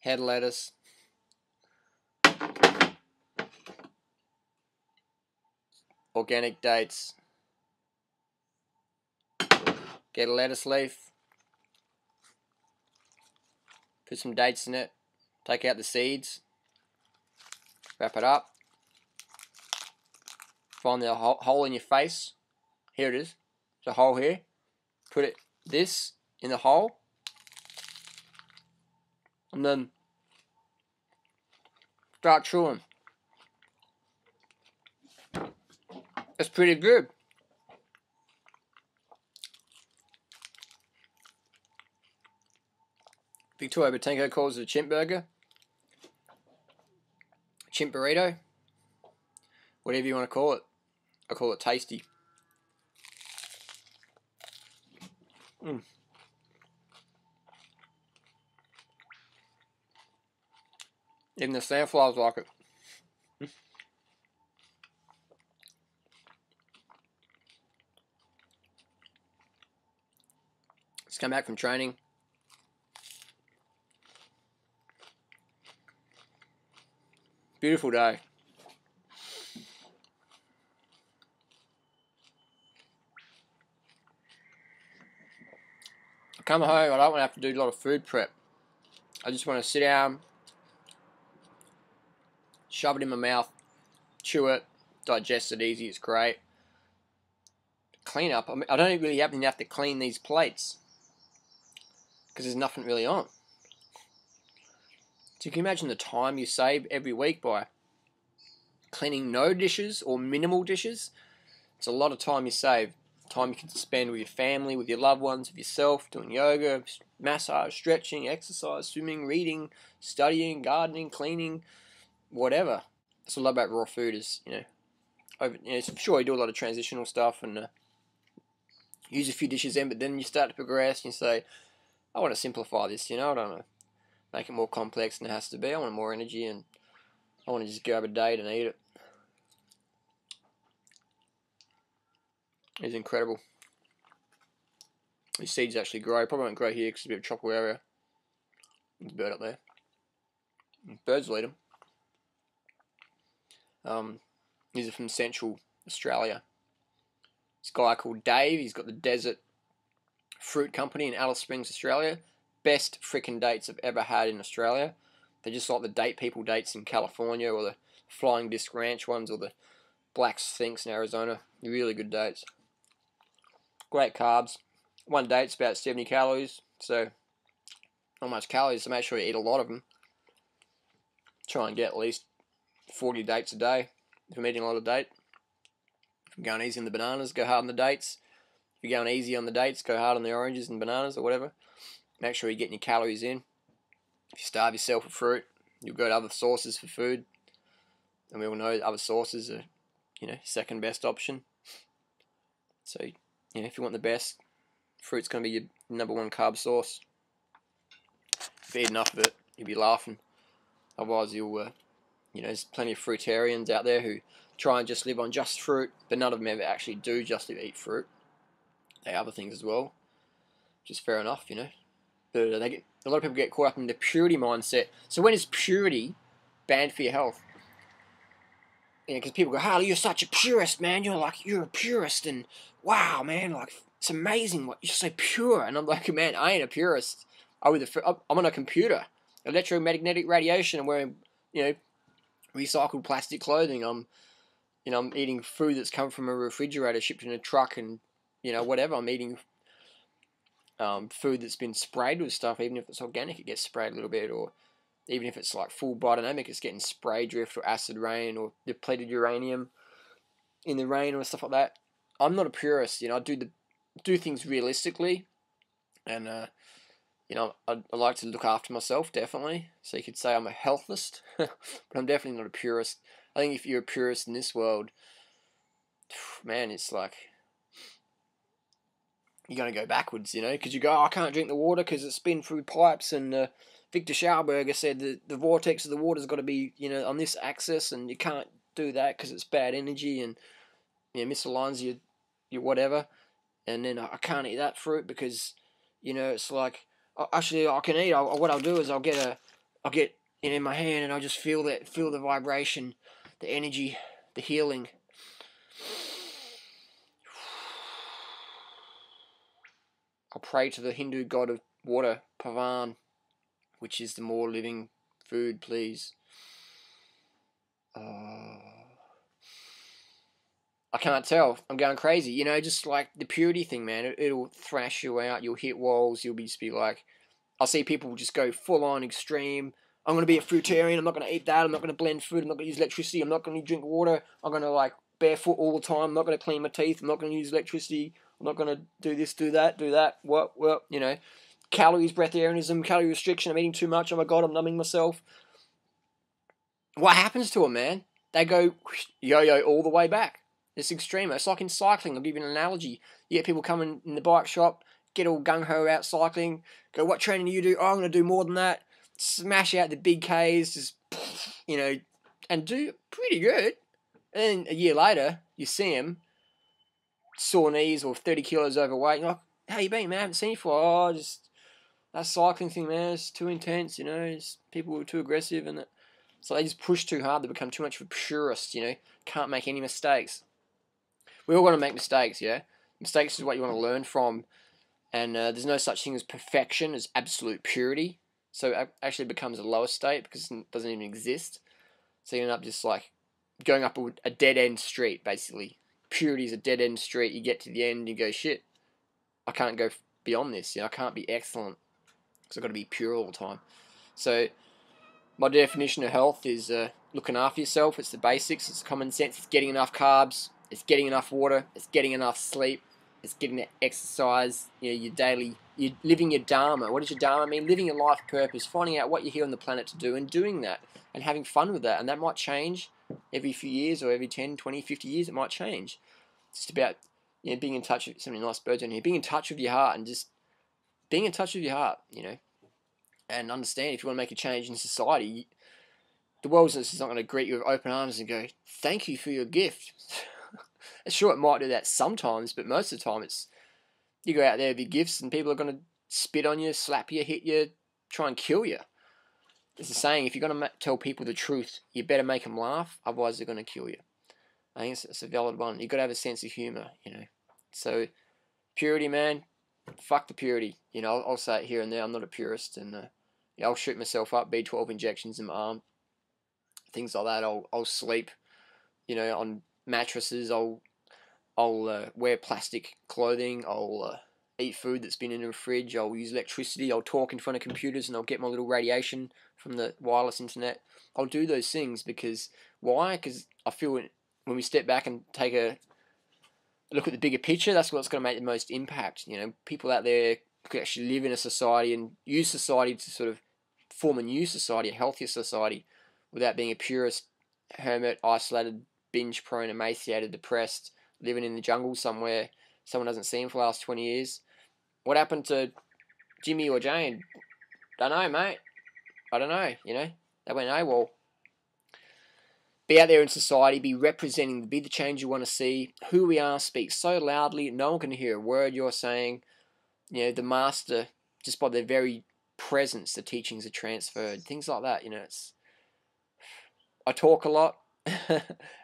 head lettuce, organic dates, get a lettuce leaf, put some dates in it, take out the seeds, wrap it up, find the hole in your face, here it is, there's a hole here, put this in the hole, and then start chewing. It's pretty good. Victoria Botenko calls it a chimp burger, chimp burrito, whatever you want to call it. I call it tasty. Even the sandflies like it. Just come back from training. Beautiful day. I come home, I don't want to have to do a lot of food prep. I just want to sit down, shove it in my mouth, chew it, digest it easy, it's great. Clean up, I don't really even have to clean these plates because there's nothing really on. So you can imagine the time you save every week by cleaning no dishes or minimal dishes. It's a lot of time you save. Time you can spend with your family, with your loved ones, with yourself, doing yoga, massage, stretching, exercise, swimming, reading, studying, gardening, cleaning, whatever. That's what I love about raw food is, sure you do a lot of transitional stuff and use a few dishes in, but then you start to progress and you say, I want to simplify this, I don't want to make it more complex than it has to be. I want more energy and I want to just grab a date and eat it. It's incredible. These seeds actually grow. Probably won't grow here because it's a bit of a tropical area. There's a bird up there. Birds will eat them. These are from Central Australia. This guy called Dave, he's got the Desert Fruit Company in Alice Springs, Australia. Best freaking dates I've ever had in Australia. They're just like the date people dates in California or the Flying Disc Ranch ones or the Black Sphinx in Arizona. Really good dates. Great carbs. One date's about 70 calories, so not much calories, so make sure you eat a lot of them. Try and get at least 40 dates a day if I'm eating a lot of date. If I'm going easy on the bananas, go hard on the dates. If you're going easy on the dates, go hard on the oranges and bananas or whatever. Make sure you're getting your calories in. If you starve yourself with fruit, you'll go to other sources for food. And we all know other sources are, second best option. So, if you want the best, fruit's going to be your number one carb source. If you eat enough of it, you'll be laughing. Otherwise, there's plenty of fruitarians out there who try and just live on just fruit, but none of them ever actually do just eat fruit. They have other things as well, which is fair enough, But a lot of people get caught up in the purity mindset. So when is purity banned for your health? Because people go, Harley, you're such a purist, man. You're a purist, and wow, man, it's amazing what you're so pure. And I'm like, man, I ain't a purist. I'm on a computer, electromagnetic radiation. I'm wearing, recycled plastic clothing. I'm eating food that's come from a refrigerator shipped in a truck, and whatever. I'm eating food that's been sprayed with stuff. Even if it's organic, it gets sprayed a little bit, or even if it's like full biodynamic, it's getting spray drift or acid rain or depleted uranium in the rain or stuff like that. I'm not a purist, I do things realistically, and I like to look after myself, definitely. So you could say I'm a healthist, but I'm definitely not a purist. I think if you're a purist in this world, man, it's like you're going to go backwards, because you go, I can't drink the water because it's been through pipes, and Victor Schauberger said that the vortex of the water's got to be, on this axis, and you can't do that because it's bad energy, and misaligns your whatever. And then I can't eat that fruit because, it's like, actually I can eat. What I'll do is I'll get I'll get it in my hand and I'll just feel the vibration, the energy, the healing. I'll pray to the Hindu god of water, Pavan, which is the more living food, please. I can't tell. I'm going crazy. You know, just like the purity thing, man. It'll thrash you out. You'll hit walls. You'll just be like, I'll see people just go full on extreme. I'm going to be a fruitarian. I'm not going to eat that. I'm not going to blend food. I'm not going to use electricity. I'm not going to drink water. I'm going to like barefoot all the time. I'm not going to clean my teeth. I'm not going to use electricity. I'm not going to do this, do that. What, you know, calories, breatharianism, calorie restriction. I'm eating too much. Oh my God, I'm numbing myself. What happens to them, man? They go yo-yo all the way back. It's extreme. It's like in cycling. I'll give you an analogy. You get people coming in the bike shop, get all gung-ho out cycling, go, what training do you do? Oh, I'm going to do more than that. Smash out the big Ks, just, you know, and do pretty good. And then a year later, you see them, sore knees or 30 kilos overweight. You're like, how you been, man? I haven't seen you for, oh, just, that cycling thing, man, it's too intense, you know, people were too aggressive, and so they just push too hard. They become too much of a purist, you know, can't make any mistakes. We all want to make mistakes, yeah? Mistakes is what you want to learn from, and there's no such thing as perfection, as absolute purity. So it actually becomes a lower state because it doesn't even exist. So you end up just like going up a dead-end street, basically. Purity is a dead-end street. You get to the end and you go, shit, I can't go beyond this. You know, I can't be excellent because I've got to be pure all the time. So my definition of health is looking after yourself. It's the basics. It's common sense. It's getting enough carbs. It's getting enough water. It's getting enough sleep. It's getting that exercise. You know, your daily. You're living your dharma. What does your dharma mean? Living your life purpose. Finding out what you're here on the planet to do and doing that and having fun with that. And that might change every few years or every 10, 20, 50 years. It might change. It's just about, you know, being in touch with so many nice birds on here. Being in touch with your heart and just being in touch with your heart. You know, and understand if you want to make a change in society. The world is not going to greet you with open arms and go, thank you for your gift. Sure, it might do that sometimes, but most of the time it's, you go out there with your gifts and people are going to spit on you, slap you, hit you, try and kill you. There's a saying, if you're going to tell people the truth, you better make them laugh, otherwise they're going to kill you. I think it's a valid one. You've got to have a sense of humour, you know. So, purity, man, fuck the purity. You know, I'll say it here and there, I'm not a purist, and yeah, I'll shoot myself up, B12 injections in my arm, things like that. I'll sleep, you know, on mattresses. I'll wear plastic clothing. I'll eat food that's been in a fridge. I'll use electricity. I'll talk in front of computers, and I'll get my little radiation from the wireless internet. I'll do those things because why? Because I feel when we step back and take a look at the bigger picture, that's what's going to make the most impact. You know, people out there could actually live in a society and use society to sort of form a new society, a healthier society, without being a purist, hermit, isolated, binge-prone, emaciated, depressed, living in the jungle somewhere, someone hasn't seen for the last 20 years. What happened to Jimmy or Jane? Don't know, mate. I don't know, you know. They went AWOL. Be out there in society, be representing, be the change you want to see. Who we are, speak so loudly, no one can hear a word you're saying. You know, the master, just by their very presence, the teachings are transferred. Things like that, you know. I talk a lot,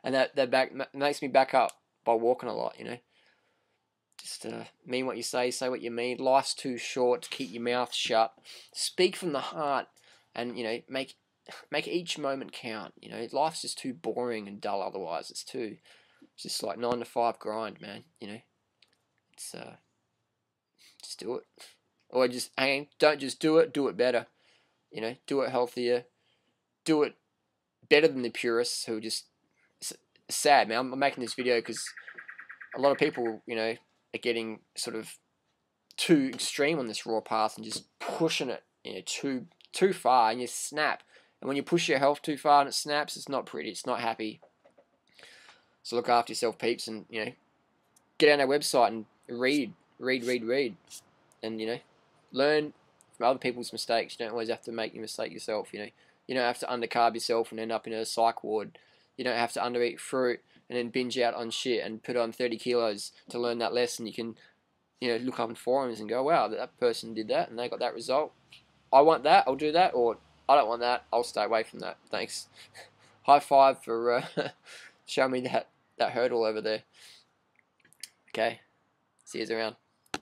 and that makes me back up by walking a lot, you know. Just mean what you say what you mean. Life's too short to keep your mouth shut. Speak from the heart, and, you know, make each moment count. You know, life's just too boring and dull otherwise. It's just like 9 to 5 grind, man. You know, it's just do it, or just don't just do it. Do it better. You know, do it healthier. Do it better than the purists who are just sad, man. I'm making this video because a lot of people, you know, are getting sort of too extreme on this raw path and just pushing it, you know, too far, and you snap. And when you push your health too far and it snaps, it's not pretty. It's not happy. So look after yourself, peeps, and, you know, get on our website and read, and, you know, learn from other people's mistakes. You don't always have to make your mistake yourself. You know, you don't have to undercarb yourself and end up in a psych ward. You don't have to undereat fruit and then binge out on shit and put on 30 kilos to learn that lesson. You can, you know, look up in forums and go, wow, that person did that and they got that result. I want that, I'll do that. Or I don't want that. I'll stay away from that. Thanks. High five for showing me that hurdle over there. Okay. See you around.